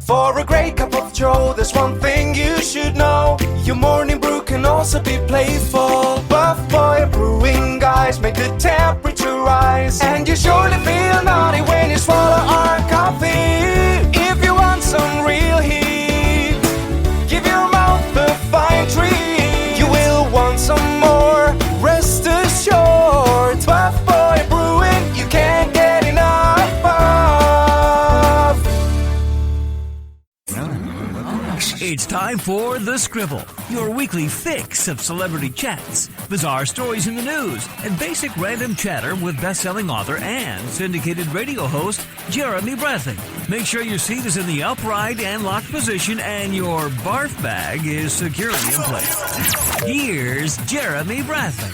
For a great cup of joe, there's one thing you should know. Your morning brew can also be playful. Buff Boy Brewing guys make the temperature rise. And you surely feel naughty when you swallow our coffee. If you want some real heat, give your mouth a fine treat. You will want some more, rest assured. Buff Boy Brewing, you can't get enough of. It's time for The Scribble, your weekly fix of celebrity chats, bizarre stories in the news, and basic random chatter with best-selling author and syndicated radio host Jeremy Bradley. Make sure your seat is in the upright and locked position and your barf bag is securely in place. Here's Jeremy Bradley.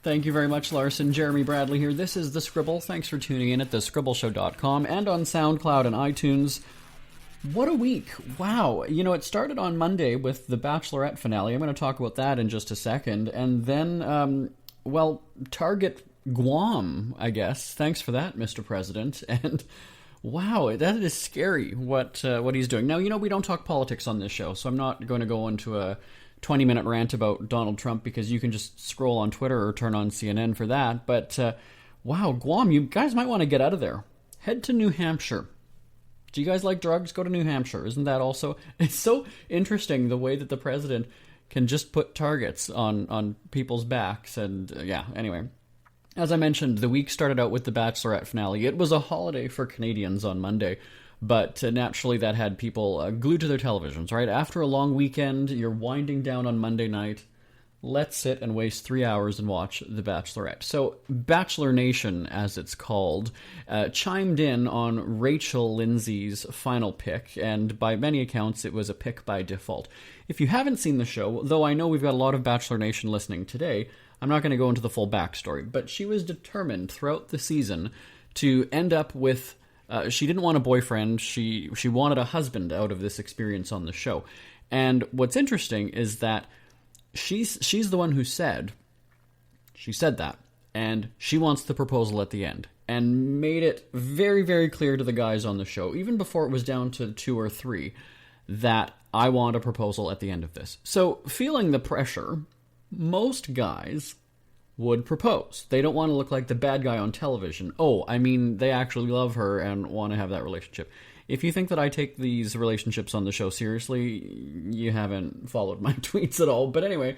Thank you very much, Larson. Jeremy Bradley here. This is The Scribble. Thanks for tuning in at thescribbleshow.com and on SoundCloud and iTunes. What a week. Wow. You know, it started on Monday with the Bachelorette finale. I'm going to talk about that in just a second. And then, Target Guam, I guess. Thanks for that, Mr. President. And wow, that is scary what he's doing. Now, you know, we don't talk politics on this show, so I'm not going to go into a 20-minute rant about Donald Trump because you can just scroll on Twitter or turn on CNN for that. But, wow, Guam, you guys might want to get out of there. Head to New Hampshire. Do you guys like drugs? Go to New Hampshire. Isn't that also... It's so interesting the way that the president can just put targets on people's backs. And, anyway. As I mentioned, the week started out with the Bachelorette finale. It was a holiday for Canadians on Monday. But naturally, that had people glued to their televisions, right? After a long weekend, you're winding down on Monday night. Let's sit and waste 3 hours and watch The Bachelorette. So, Bachelor Nation, as it's called, chimed in on Rachel Lindsay's final pick, and by many accounts, it was a pick by default. If you haven't seen the show, though I know we've got a lot of Bachelor Nation listening today, I'm not going to go into the full backstory, but she was determined throughout the season to end up with... she didn't want a boyfriend. She wanted a husband out of this experience on the show. And what's interesting is that she's the one who said that, and she wants the proposal at the end, and made it very, very clear to the guys on the show, even before it was down to 2 or 3, that I want a proposal at the end of this. So, feeling the pressure, most guys would propose. They don't want to look like the bad guy on television. Oh, I mean, they actually love her and want to have that relationship. If you think that I take these relationships on the show seriously, you haven't followed my tweets at all. But anyway,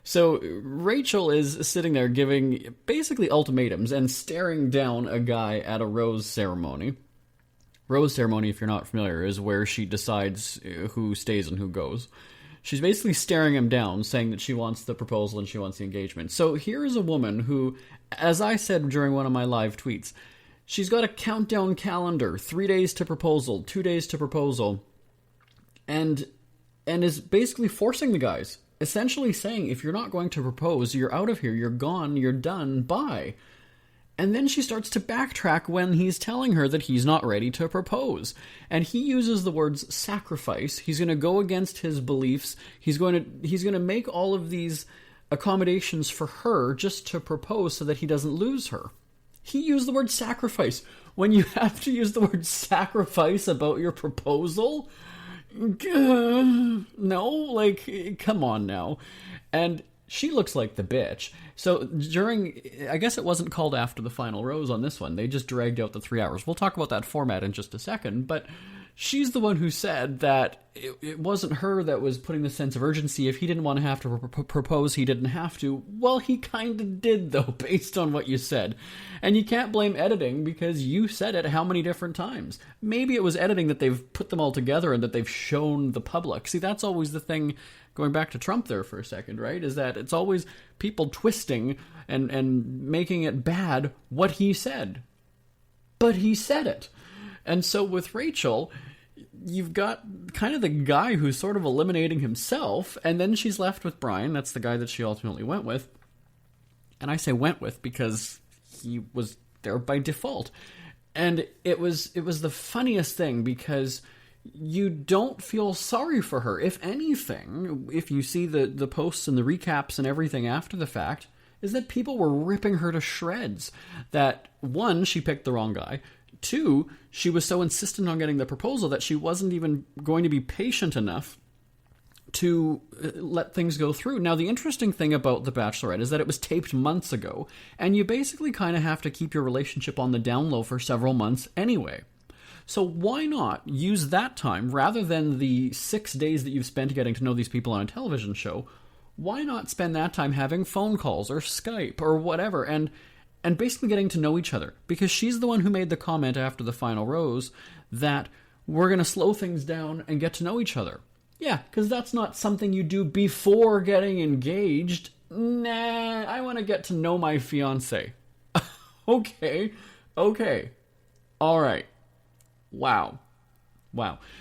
so Rachel is sitting there giving basically ultimatums and staring down a guy at a rose ceremony. Rose ceremony, if you're not familiar, is where she decides who stays and who goes. She's basically staring him down, saying that she wants the proposal and she wants the engagement. So here is a woman who, as I said during one of my live tweets, she's got a countdown calendar, 3 days to proposal, 2 days to proposal, and is basically forcing the guys, essentially saying, if you're not going to propose, you're out of here, you're gone, you're done, bye. And then she starts to backtrack when he's telling her that he's not ready to propose. And he uses the words sacrifice. He's going to go against his beliefs. He's going to make all of these accommodations for her just to propose so that he doesn't lose her. He used the word sacrifice. When you have to use the word sacrifice about your proposal? No, like, come on now. And she looks like the bitch. So I guess it wasn't called after the final rose on this one. They just dragged out the 3 hours. We'll talk about that format in just a second. But she's the one who said that it wasn't her that was putting the sense of urgency. If he didn't want to have to propose, he didn't have to. Well, he kind of did, though, based on what you said. And you can't blame editing because you said it how many different times. Maybe it was editing that they've put them all together and that they've shown the public. See, that's always the thing, going back to Trump there for a second, right? Is that it's always people twisting and making it bad what he said. But he said it. And so with Rachel, you've got kind of the guy who's sort of eliminating himself, and then she's left with Brian. That's the guy that she ultimately went with. And I say went with because he was there by default. And it was the funniest thing because you don't feel sorry for her. If anything, if you see the posts and the recaps and everything after the fact, is that people were ripping her to shreds. That, one, she picked the wrong guy. Two, she was so insistent on getting the proposal that she wasn't even going to be patient enough to let things go through. Now, the interesting thing about The Bachelorette is that it was taped months ago, and you basically kind of have to keep your relationship on the down low for several months anyway. So why not use that time, rather than the 6 days that you've spent getting to know these people on a television show, why not spend that time having phone calls or Skype or whatever, and basically getting to know each other? Because she's the one who made the comment after the final rose that we're going to slow things down and get to know each other. Yeah, because that's not something you do before getting engaged. Nah, I want to get to know my fiancé. Okay. All right. Wow.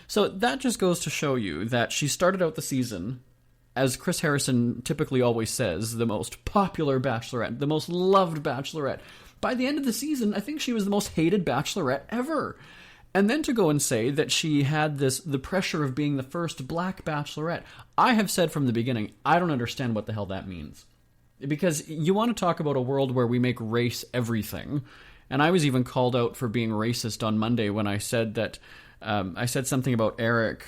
So that just goes to show you that she started out the season, as Chris Harrison typically always says, the most popular bachelorette, the most loved bachelorette. By the end of the season, I think she was the most hated bachelorette ever. And then to go and say that she had the pressure of being the first black bachelorette. I have said from the beginning, I don't understand what the hell that means. Because you want to talk about a world where we make race everything. And I was even called out for being racist on Monday when I said that I said something about Eric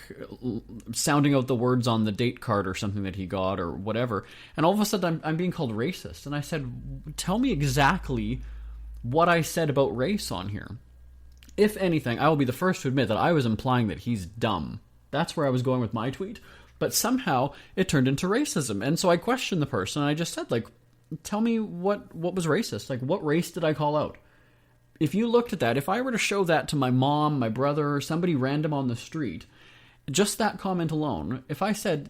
sounding out the words on the date card or something that he got or whatever. And all of a sudden I'm being called racist. And I said, tell me exactly what I said about race on here. If anything, I will be the first to admit that I was implying that he's dumb. That's where I was going with my tweet. But somehow it turned into racism. And so I questioned the person, and I just said, like, tell me what was racist. Like, what race did I call out? If you looked at that, if I were to show that to my mom, my brother, or somebody random on the street, just that comment alone, if I said,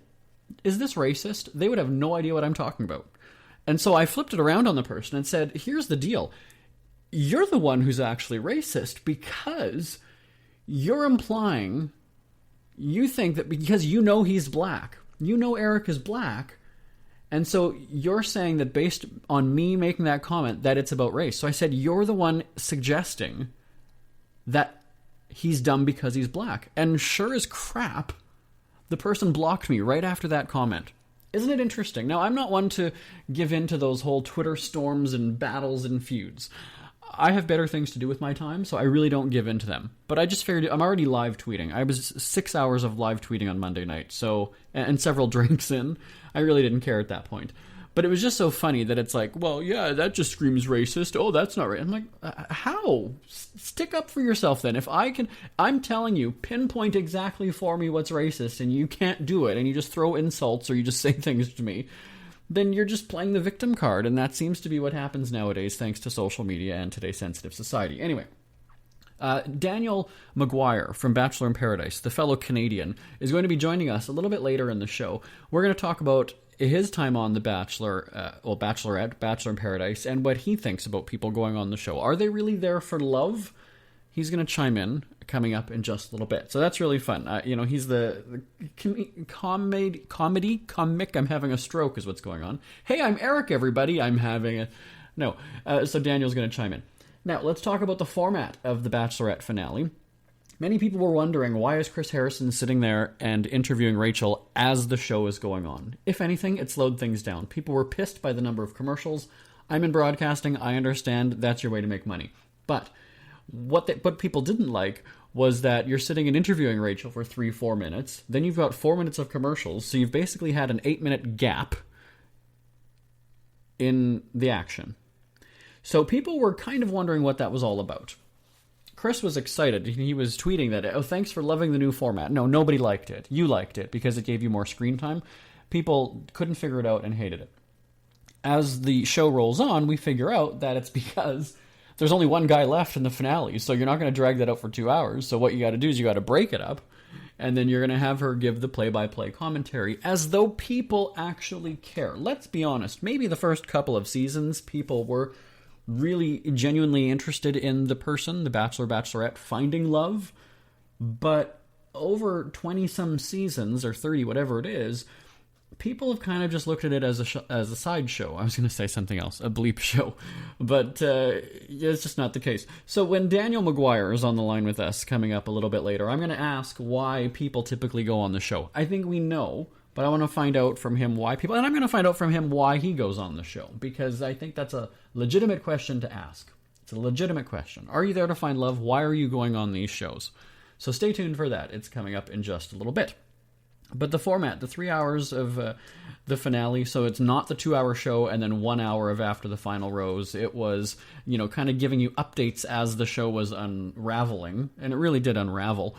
is this racist? They would have no idea what I'm talking about. And so I flipped it around on the person and said, here's the deal. You're the one who's actually racist because you're implying you think that because you know he's black, you know Eric is black, and so you're saying that based on me making that comment that it's about race. So I said, you're the one suggesting that he's dumb because he's black. And sure as crap, the person blocked me right after that comment. Isn't it interesting? Now, I'm not one to give in to those whole Twitter storms and battles and feuds. I have better things to do with my time, so I really don't give in to them. But I just figured I'm already live tweeting. I was 6 hours of live tweeting on Monday night, so and several drinks in. I really didn't care at that point. But it was just so funny that it's like, well, yeah, that just screams racist. Oh, that's not right. I'm like, how? Stick up for yourself then. If I can, I'm telling you, pinpoint exactly for me what's racist, and you can't do it, and you just throw insults or you just say things to me, then you're just playing the victim card, and that seems to be what happens nowadays thanks to social media and today's sensitive society. Anyway, Daniel Maguire from Bachelor in Paradise, the fellow Canadian, is going to be joining us a little bit later in the show. We're going to talk about his time on The Bachelor, Bachelorette, Bachelor in Paradise, and what he thinks about people going on the show. Are they really there for love? He's going to chime in coming up in just a little bit. So that's really fun. He's the comic. I'm having a stroke is what's going on. Hey, I'm Eric, everybody. I'm having a... No. So Daniel's going to chime in. Now, let's talk about the format of the Bachelorette finale. Many people were wondering, why is Chris Harrison sitting there and interviewing Rachel as the show is going on? If anything, it slowed things down. People were pissed by the number of commercials. I'm in broadcasting. I understand that's your way to make money. But what people didn't like was that you're sitting and interviewing Rachel for 3-4 minutes. Then you've got 4 minutes of commercials. So you've basically had an 8-minute gap in the action. So people were kind of wondering what that was all about. Chris was excited. He was tweeting that, oh, thanks for loving the new format. No, nobody liked it. You liked it because it gave you more screen time. People couldn't figure it out and hated it. As the show rolls on, we figure out that it's because there's only one guy left in the finale, so you're not going to drag that out for 2 hours. So what you got to do is you got to break it up, and then you're going to have her give the play-by-play commentary as though people actually care. Let's be honest. Maybe the first couple of seasons, people were really genuinely interested in the person, the Bachelor, Bachelorette, finding love. But over 20-some seasons, or 30, whatever it is, people have kind of just looked at it as a side show. I was going to say something else, a bleep show. But it's just not the case. So when Daniel Maguire is on the line with us coming up a little bit later, I'm going to ask why people typically go on the show. I think we know But I want to find out from him why people... And I'm going to find out from him why he goes on the show, because I think that's a legitimate question to ask. It's a legitimate question. Are you there to find love? Why are you going on these shows? So stay tuned for that. It's coming up in just a little bit. But the format, the 3 hours of the finale, so it's not the 2-hour show and then 1 hour of After the Final Rose. It was, kind of giving you updates as the show was unraveling, and it really did unravel.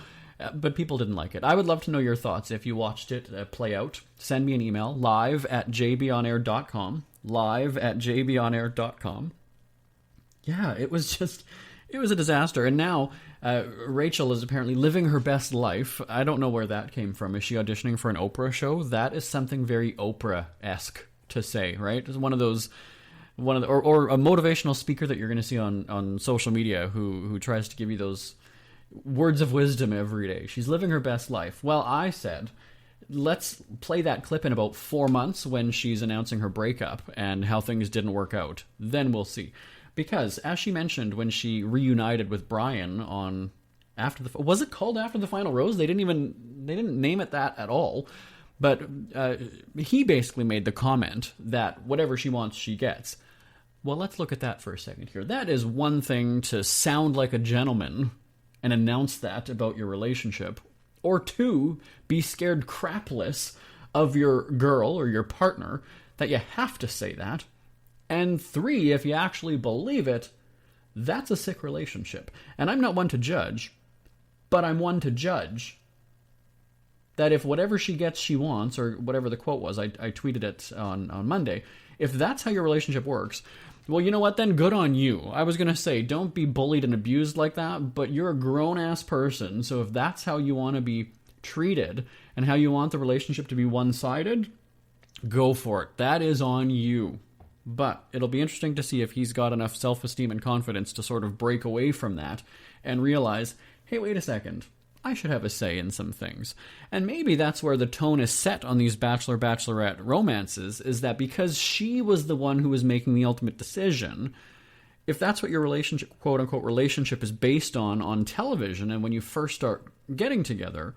But people didn't like it. I would love to know your thoughts if you watched it play out. Send me an email, live@jbonair.com, live@jbonair.com. Yeah, it was a disaster. And now Rachel is apparently living her best life. I don't know where that came from. Is she auditioning for an Oprah show? That is something very Oprah-esque to say, right? It's or a motivational speaker that you're going to see on social media who tries to give you those words of wisdom every day. She's living her best life. Well, I said, let's play that clip in about 4 months when she's announcing her breakup and how things didn't work out. Then we'll see. Because, as she mentioned when she reunited with Brian on was it called After the Final Rose? They didn't name it that at all. But he basically made the comment that whatever she wants, she gets. Well, let's look at that for a second here. That is one thing to sound like a gentleman and announce that about your relationship. Or 2, be scared crapless of your girl or your partner that you have to say that. And 3, if you actually believe it, that's a sick relationship. And I'm not one to judge, but I'm one to judge that if whatever she gets she wants, or whatever the quote was, I tweeted it on Monday, if that's how your relationship works, well, you know what, then good on you. I was going to say, don't be bullied and abused like that, but you're a grown-ass person, so if that's how you want to be treated and how you want the relationship to be one-sided, go for it. That is on you. But it'll be interesting to see if he's got enough self-esteem and confidence to sort of break away from that and realize, hey, wait a second, I should have a say in some things. And maybe that's where the tone is set on these Bachelor-Bachelorette romances, is that because she was the one who was making the ultimate decision, if that's what your relationship, quote-unquote, relationship is based on television, and when you first start getting together,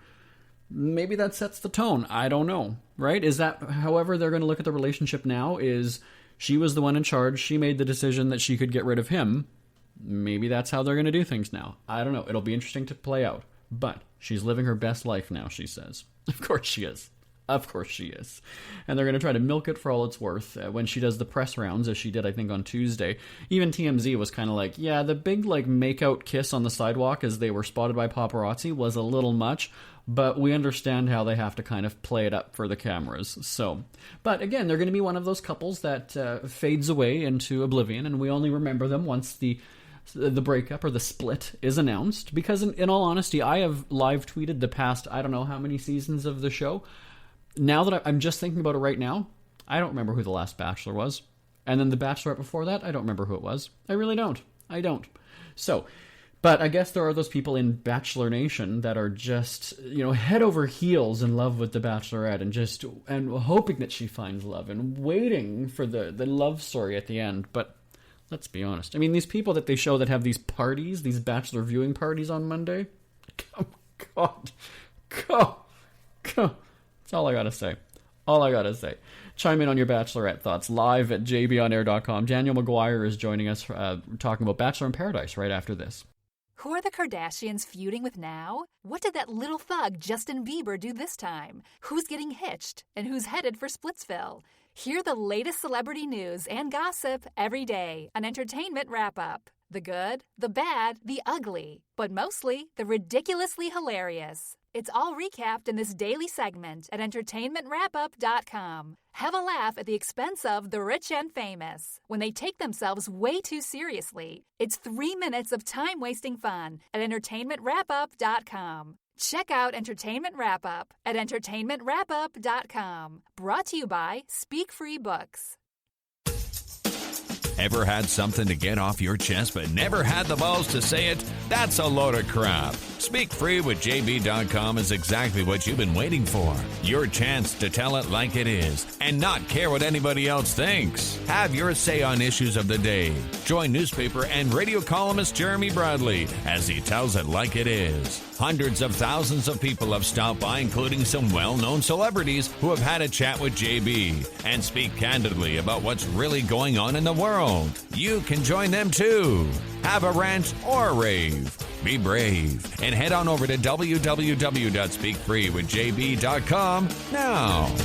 maybe that sets the tone. I don't know, right? Is that however they're going to look at the relationship now, is she was the one in charge, she made the decision that she could get rid of him. Maybe that's how they're going to do things now. I don't know. It'll be interesting to play out. But she's living her best life now, she says. Of course she is. Of course she is. And they're going to try to milk it for all it's worth. When she does the press rounds, as she did, I think, on Tuesday, even TMZ was kind of like, yeah, the big, make-out kiss on the sidewalk as they were spotted by paparazzi was a little much, but we understand how they have to kind of play it up for the cameras. So, but again, they're going to be one of those couples that fades away into oblivion, and we only remember them once the breakup or the split is announced, because in all honesty, I have live tweeted the past, I don't know how many seasons of the show. Now that I'm just thinking about it right now, I don't remember who the last Bachelor was. And then the Bachelorette before that, I don't remember who it was. I really don't. I don't. So, but I guess there are those people in Bachelor Nation that are just, head over heels in love with the Bachelorette and hoping that she finds love and waiting for the love story at the end. But let's be honest. I mean, these people that they show that have these parties, these Bachelor viewing parties on Monday, God. That's all I gotta say. Chime in on your Bachelorette thoughts live at jbonair.com. Daniel Maguire is joining us talking about Bachelor in Paradise right after this. Who are the Kardashians feuding with now? What did that little thug Justin Bieber do this time? Who's getting hitched? And who's headed for Splitsville? Hear the latest celebrity news and gossip every day on Entertainment Wrap-Up. The good, the bad, the ugly, but mostly the ridiculously hilarious. It's all recapped in this daily segment at entertainmentwrapup.com. Have a laugh at the expense of the rich and famous when they take themselves way too seriously. It's 3 minutes of time-wasting fun at entertainmentwrapup.com. Check out Entertainment Wrap-Up at entertainmentwrapup.com. Brought to you by Speak Free Books. Ever had something to get off your chest but never had the balls to say it? That's a load of crap. SpeakFreeWithJB.com is exactly what you've been waiting for. Your chance to tell it like it is and not care what anybody else thinks. Have your say on issues of the day. Join newspaper and radio columnist Jeremy Bradley as he tells it like it is. Hundreds of thousands of people have stopped by, including some well-known celebrities who have had a chat with JB and speak candidly about what's really going on in the world. You can join them too. Have a rant or a rave. Be brave and head on over to www.speakfreewithjb.com now.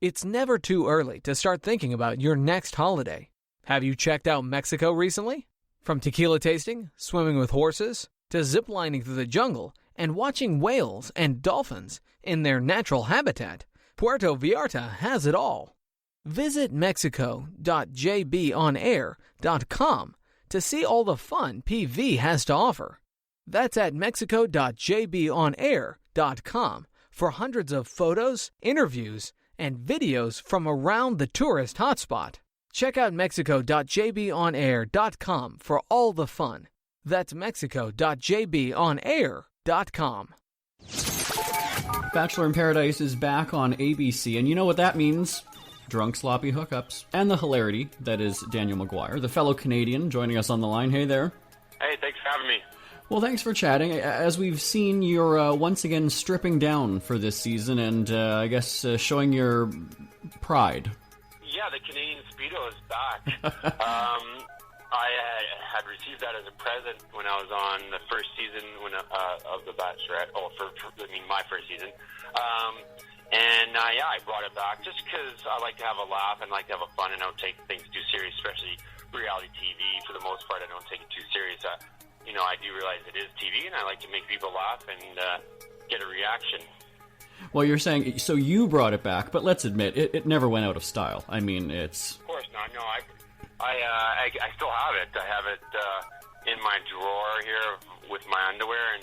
It's never too early to start thinking about your next holiday. Have you checked out Mexico recently? From tequila tasting, swimming with horses, to ziplining through the jungle and watching whales and dolphins in their natural habitat, Puerto Vallarta has it all. Visit mexico.jbonair.com to see all the fun PV has to offer. That's at mexico.jbonair.com for hundreds of photos, interviews, and videos from around the tourist hotspot. Check out mexico.jbonair.com for all the fun. That's mexico.jbonair.com. Bachelor in Paradise is back on ABC, and you know what that means. Drunk, sloppy hookups. And the hilarity that is Daniel Maguire, the fellow Canadian, joining us on the line. Hey there. Hey, thanks for having me. Well, thanks for chatting. As we've seen, you're once again stripping down for this season and I guess showing your pride. Yeah, the Canadian Speedo is back. I had received that as a present when I was on the first season of The Bachelorette. My first season. I brought it back just because I like to have a laugh and like to have a fun and don't take things too serious, especially reality TV. For the most part, I don't take it too serious. I do realize it is TV, and I like to make people laugh and get a reaction. Well, you're saying, so you brought it back, but let's admit, it never went out of style. I mean, it's... Of course not. No, I still have it. I have it in my drawer here with my underwear,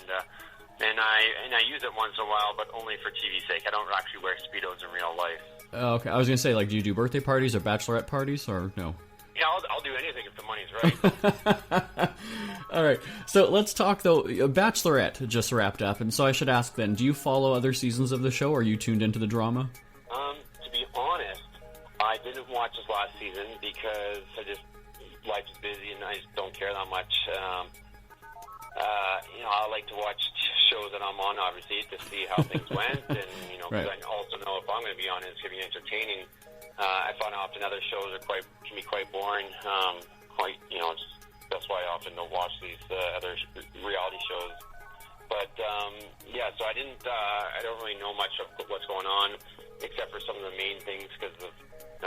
and I use it once in a while, but only for TV's sake. I don't actually wear Speedos in real life. Okay, I was going to say, do you do birthday parties or bachelorette parties, or no? Yeah, I'll do anything if the money's right. All right, so let's talk, though. Bachelorette just wrapped up, and so I should ask then, do you follow other seasons of the show, or are you tuned into the drama? To be honest, I didn't watch this last season because life is busy and I just don't care that much. I like to watch shows that I'm on, obviously, to see how things went, and, because I also know if I'm going to be on it, it's going to be entertaining. I find often other shows can be quite boring. That's why I often don't watch these other reality shows. But so I didn't. I don't really know much of what's going on, except for some of the main things because of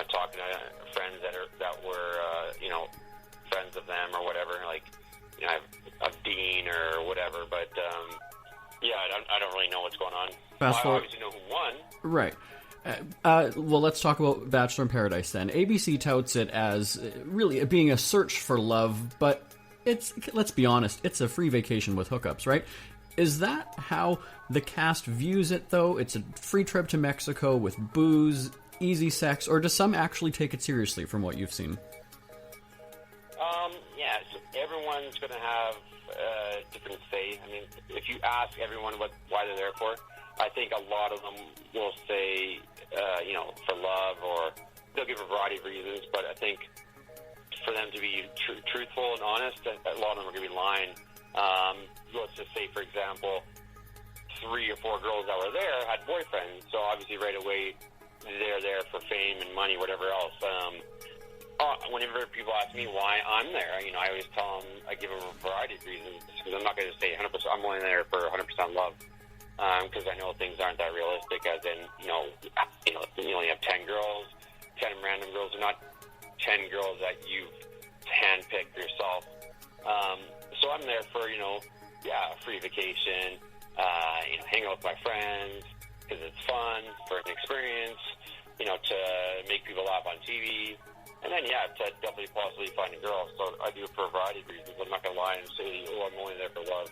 talking to friends that were friends of them or whatever, of Dean or whatever. But I don't really know what's going on. I obviously know who won. Right. Well, let's talk about Bachelor in Paradise then. ABC touts it as really being a search for love, but let's be honest, it's a free vacation with hookups, right? Is that how the cast views it, though? It's a free trip to Mexico with booze, easy sex, or does some actually take it seriously from what you've seen? So everyone's going to have a different say. I mean, if you ask everyone why they're there for, I think a lot of them will say, for love, or they'll give a variety of reasons, but I think for them to be truthful and honest, a lot of them are going to be lying. Let's just say, for example, 3 or 4 girls that were there had boyfriends, so obviously right away they're there for fame and money, whatever else. Whenever people ask me why I'm there, I always tell them, I give them a variety of reasons, because I'm not going to say 100%, I'm only there for 100% love. Because I know things aren't that realistic, as in, you only have 10 girls, 10 random girls. They're not 10 girls that you've handpicked yourself. So I'm there for, a free vacation, hang out with my friends, because it's fun, for an experience, to make people laugh on TV. And then, to definitely possibly find a girl. So I do it for a variety of reasons. I'm not going to lie and say, I'm only there for love.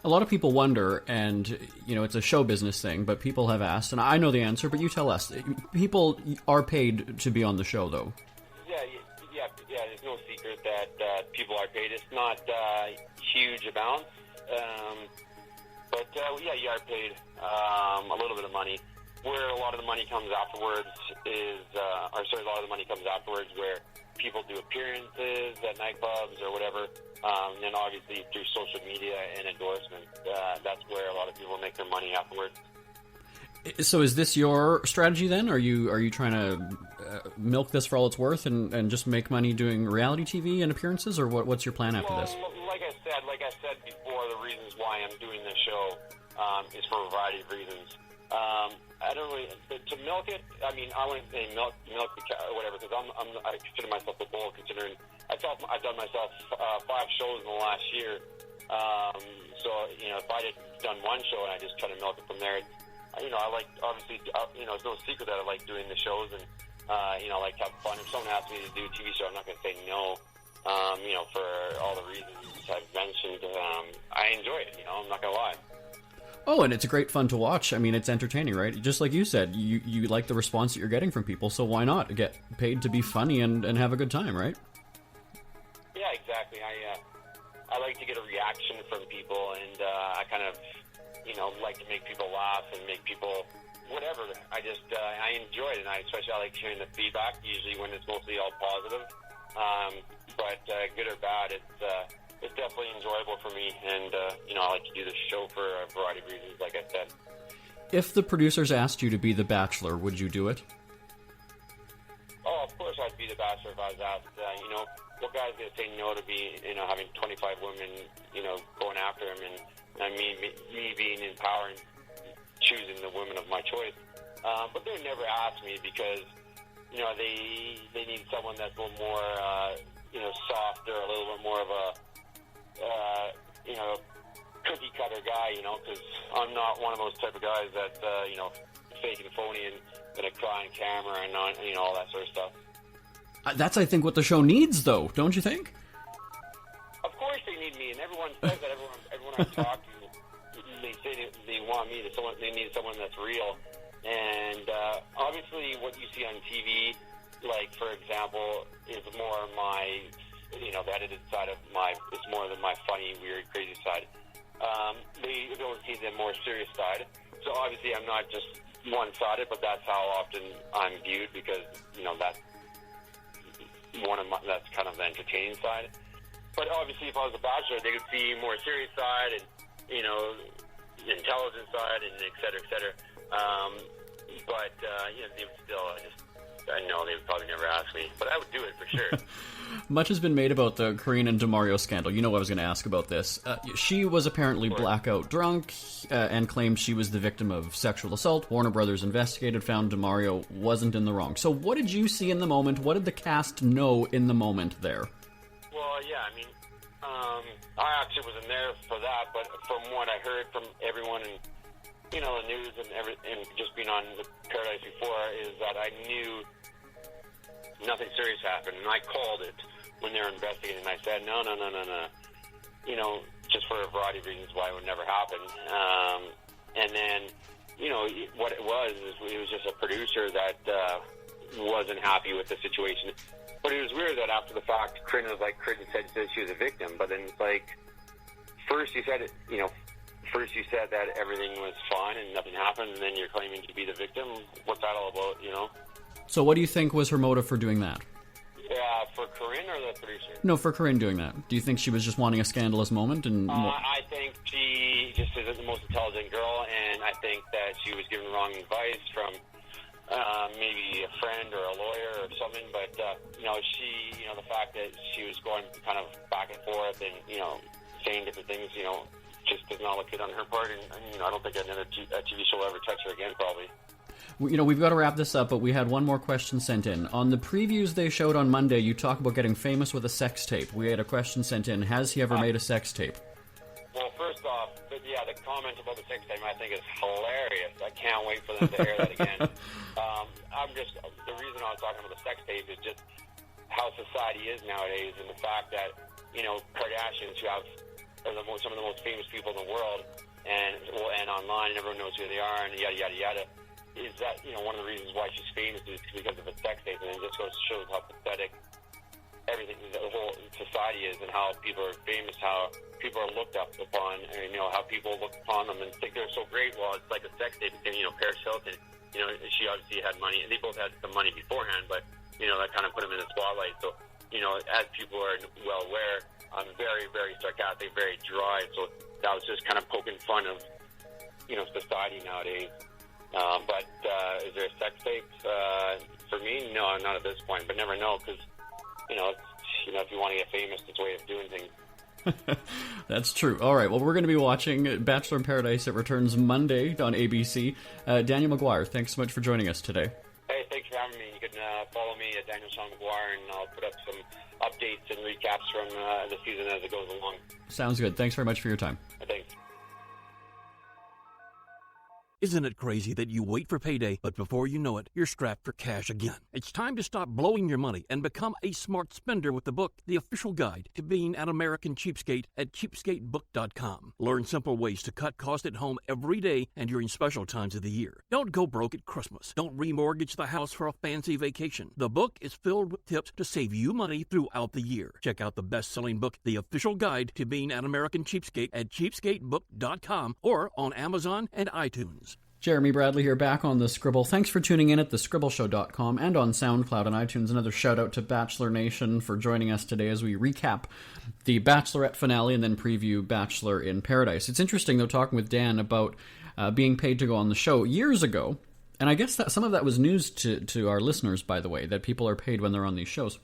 A lot of people wonder, and, it's a show business thing, but people have asked, and I know the answer, but you tell us. People are paid to be on the show, though. Yeah, there's no secret. amount that people are paid. It's not huge amounts, but yeah, you are paid a little bit of money. Where a lot of the money comes afterwards is, a lot of the money comes afterwards where people do appearances at nightclubs or whatever. And then obviously through social media and endorsements, that's where a lot of people make their money afterwards. So is this your strategy then? Are you trying to milk this for all it's worth and just make money doing reality TV and appearances, or what's your plan after this? Like I said before, the reasons why I'm doing this show is for a variety of reasons. I don't really to milk it. I mean, I wouldn't say milk the cow or whatever, because I consider myself a bull. Considering I've done myself 5 shows in the last year. So if I had done one show and I just try to milk it from there, I like, obviously, it's no secret that I like doing the shows, and I like to have fun. If someone asks me to do a TV show, I'm not going to say no. For all the reasons I've mentioned, I enjoy it. I'm not going to lie. Oh, and it's great fun to watch. I mean, it's entertaining, right? Just like you said, you like the response that you're getting from people, so why not get paid to be funny and have a good time, right? Yeah, exactly. I like to get a reaction from people, and I kind of, like to make people laugh and make people whatever. I enjoy it, and I like hearing the feedback, usually when it's mostly all positive. But good or bad, it's definitely enjoyable for me, and I like to do this show for a variety of reasons, like I said. If the producers asked you to be the Bachelor, would you do it? Oh, of course I'd be the Bachelor if I was asked. What guy's going to say no to be, having 25 women, going after him, and me being in power and choosing the women of my choice. But they would never ask me because, they need someone that's a little more, softer, a little bit more of a, cookie cutter guy, because I'm not one of those type of guys that, fake and phony and going to cry on camera and all that sort of stuff. That's, I think, what the show needs, though, don't you think? Of course they need me, and everyone says that. Everyone I talk to, they say they want me. They need someone that's real. And obviously what you see on TV, like, for example, is more my, the edited side of it's more than my funny, weird, crazy side. They don't see the more serious side. So obviously I'm not just one-sided, but that's how often I'm viewed, because, that's that's kind of the entertaining side. But obviously if I was a Bachelor, they could see more serious side and, intelligent side and et cetera, et cetera. But they would still, I know they would probably never ask me, but I would do it for sure. Much has been made about the Corinne and DeMario scandal. I was going to ask about this. She was apparently blackout drunk and claimed she was the victim of sexual assault. Warner Brothers investigated, found DeMario wasn't in the wrong. So what did you see in the moment? What did the cast know in the moment there? Well, yeah, I mean, I actually wasn't there for that, but from what I heard from everyone and, the news and just being on the Paradise before, is that I knew nothing serious happened, and I called it when they were investigating, and I said, no, just for a variety of reasons why it would never happen. And then, what it was just a producer that wasn't happy with the situation. But it was weird that after the fact, Corinne said she was a victim, but then it's like, first you said that everything was fine and nothing happened, and then you're claiming to be the victim. What's that all about, So what do you think was her motive for doing that? For Corinne or the producer? No, for Corinne doing that. Do you think she was just wanting a scandalous moment? I think she just isn't the most intelligent girl, and I think that she was given wrong advice from maybe a friend or a lawyer or something. But the fact that she was going kind of back and forth and saying different things, just does not look good on her part, and I don't think another TV show will ever touch her again, probably. We've got to wrap this up, but we had one more question sent in. On the previews they showed on Monday, you talk about getting famous with a sex tape. We had a question sent in. Has he ever made a sex tape? Well, first off, the comment about the sex tape I think is hilarious. I can't wait for them to air that again. The reason I was talking about the sex tape is just how society is nowadays, and the fact that, Kardashians, who are some of the most famous people in the world, and online, and everyone knows who they are, and yada, yada, yada, is that, one of the reasons why she's famous is because of a sex tape, and it just goes to show how pathetic everything, the whole society is, and how people are famous, how people are looked up upon, and, how people look upon them and think they're so great. Well, it's like a sex tape. Paris Hilton, she obviously had money, and they both had some money beforehand, but, that kind of put them in the spotlight. So, as people are well aware, I'm very, very sarcastic, very dry. So that was just kind of poking fun of, society nowadays. But is there a sex tape? For me, no, not at this point, but never know, because, if you want to get famous, it's a way of doing things. That's true. All right, well, we're going to be watching Bachelor in Paradise. It returns Monday on ABC. Daniel Maguire, thanks so much for joining us today. Hey, thanks for having me. You can follow me at Daniel Sean Maguire, and I'll put up some updates and recaps from the season as it goes along. Sounds good. Thanks very much for your time. Thanks. Isn't it crazy that you wait for payday, but before you know it, you're strapped for cash again? It's time to stop blowing your money and become a smart spender with the book, The Official Guide to Being an American Cheapskate, at cheapskatebook.com. Learn simple ways to cut costs at home every day and during special times of the year. Don't go broke at Christmas. Don't remortgage the house for a fancy vacation. The book is filled with tips to save you money throughout the year. Check out the best-selling book, The Official Guide to Being an American Cheapskate, at cheapskatebook.com or on Amazon and iTunes. Jeremy Bradley here, back on The Scribble. Thanks for tuning in at thescribbleshow.com and on SoundCloud and iTunes. Another shout-out to Bachelor Nation for joining us today as we recap the Bachelorette finale and then preview Bachelor in Paradise. It's interesting, though, talking with Dan about being paid to go on the show years ago, and I guess that some of that was news to our listeners, by the way, that people are paid when they're on these shows.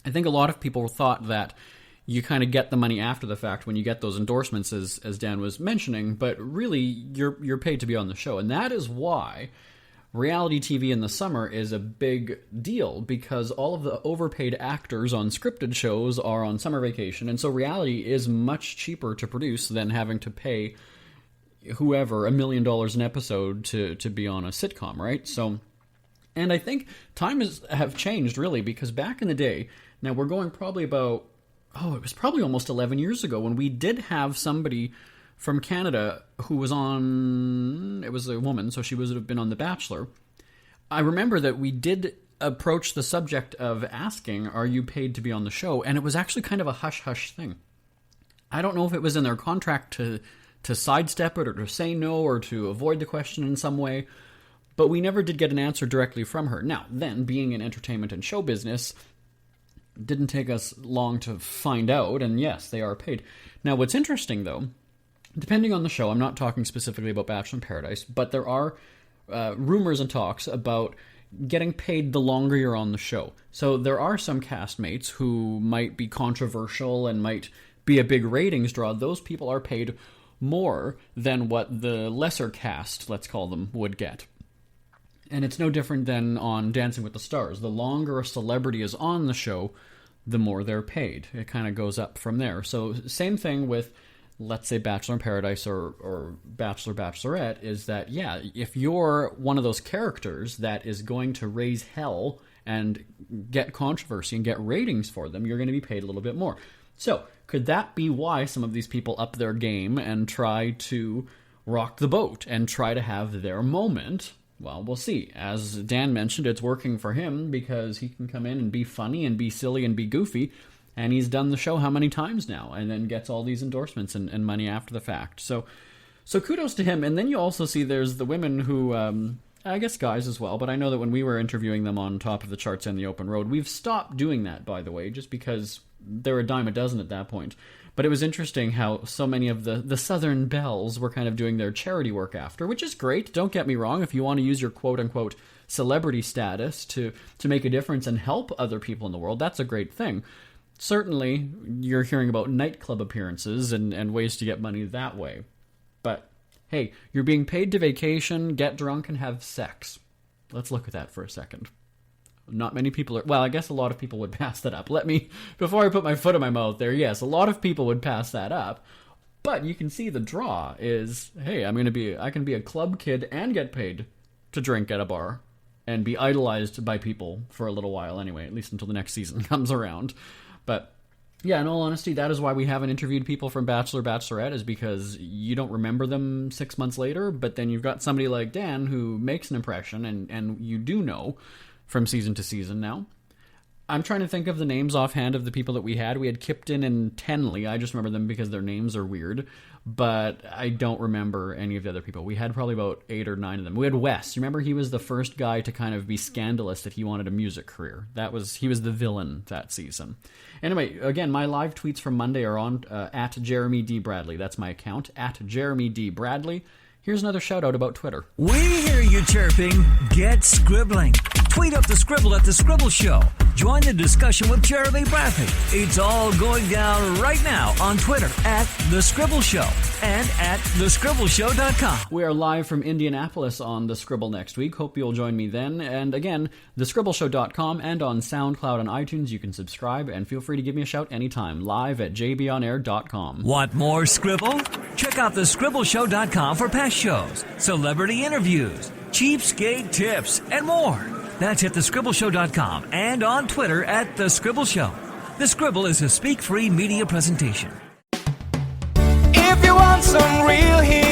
I think a lot of people thought that you kind of get the money after the fact when you get those endorsements, as Dan was mentioning, but really you're paid to be on the show. And that is why reality TV in the summer is a big deal, because all of the overpaid actors on scripted shows are on summer vacation, and so reality is much cheaper to produce than having to pay whoever $1 million an episode to be on a sitcom, right? So, and I think times have changed, really, because back in the day, now we're going probably about, it was probably almost 11 years ago when we did have somebody from Canada who was on, it was a woman, so she would have been on The Bachelor. I remember that we did approach the subject of asking, are you paid to be on the show? And it was actually kind of a hush-hush thing. I don't know if it was in their contract to sidestep it or to say no or to avoid the question in some way, but we never did get an answer directly from her. Now, then, being in entertainment and show business, didn't take us long to find out, and yes, they are paid. Now, what's interesting, though, depending on the show, I'm not talking specifically about Bachelor in Paradise, but there are rumors and talks about getting paid the longer you're on the show. So there are some castmates who might be controversial and might be a big ratings draw. Those people are paid more than what the lesser cast, let's call them, would get. And it's no different than on Dancing with the Stars. The longer a celebrity is on the show, the more they're paid. It kind of goes up from there. So same thing with, let's say, Bachelor in Paradise or Bachelor, Bachelorette, is that, yeah, if you're one of those characters that is going to raise hell and get controversy and get ratings for them, you're going to be paid a little bit more. So could that be why some of these people up their game and try to rock the boat and try to have their moment? Well, we'll see. As Dan mentioned, it's working for him because he can come in and be funny and be silly and be goofy, and he's done the show how many times now, and then gets all these endorsements and money after the fact. So kudos to him. And then you also see there's the women who, I guess guys as well, but I know that when we were interviewing them on Top of the Charts and The Open Road, we've stopped doing that, by the way, just because they're a dime a dozen at that point. But it was interesting how so many of the Southern Belles were kind of doing their charity work after, which is great. Don't get me wrong. If you want to use your quote-unquote celebrity status to make a difference and help other people in the world, that's a great thing. Certainly, you're hearing about nightclub appearances and ways to get money that way. But, hey, you're being paid to vacation, get drunk, and have sex. Let's look at that for a second. Not many people are... Well, I guess a lot of people would pass that up. Before I put my foot in my mouth there, yes, a lot of people would pass that up. But you can see the draw is, hey, I can be a club kid and get paid to drink at a bar and be idolized by people for a little while anyway, at least until the next season comes around. But yeah, in all honesty, that is why we haven't interviewed people from Bachelor, Bachelorette, is because you don't remember them 6 months later, but then you've got somebody like Dan who makes an impression, and you do know from season to season now. I'm trying to think of the names offhand of the people that we had. We had Kipton and Tenley. I just remember them because their names are weird, but I don't remember any of the other people. We had probably about 8 or 9 of them. We had Wes. Remember, he was the first guy to kind of be scandalous that he wanted a music career. He was the villain that season. Anyway, again, my live tweets from Monday are on at Jeremy D. Bradley. That's my account, at Jeremy D. Bradley. Here's another shout-out about Twitter. We hear you chirping. Get scribbling. Tweet up the Scribble at The Scribble Show. Join the discussion with Jeremy Bradley. It's all going down right now on Twitter at The Scribble Show and at thescribbleshow.com. We are live from Indianapolis on The Scribble next week. Hope you'll join me then. And again, thescribbleshow.com and on SoundCloud and iTunes. You can subscribe and feel free to give me a shout anytime. Live at jbonair.com. Want more Scribble? Check out thescribbleshow.com for past shows, celebrity interviews, cheapskate tips, and more. That's at thescribbleshow.com and on Twitter at The Scribble Show. The Scribble is a speak-free media presentation. If you want some real heat,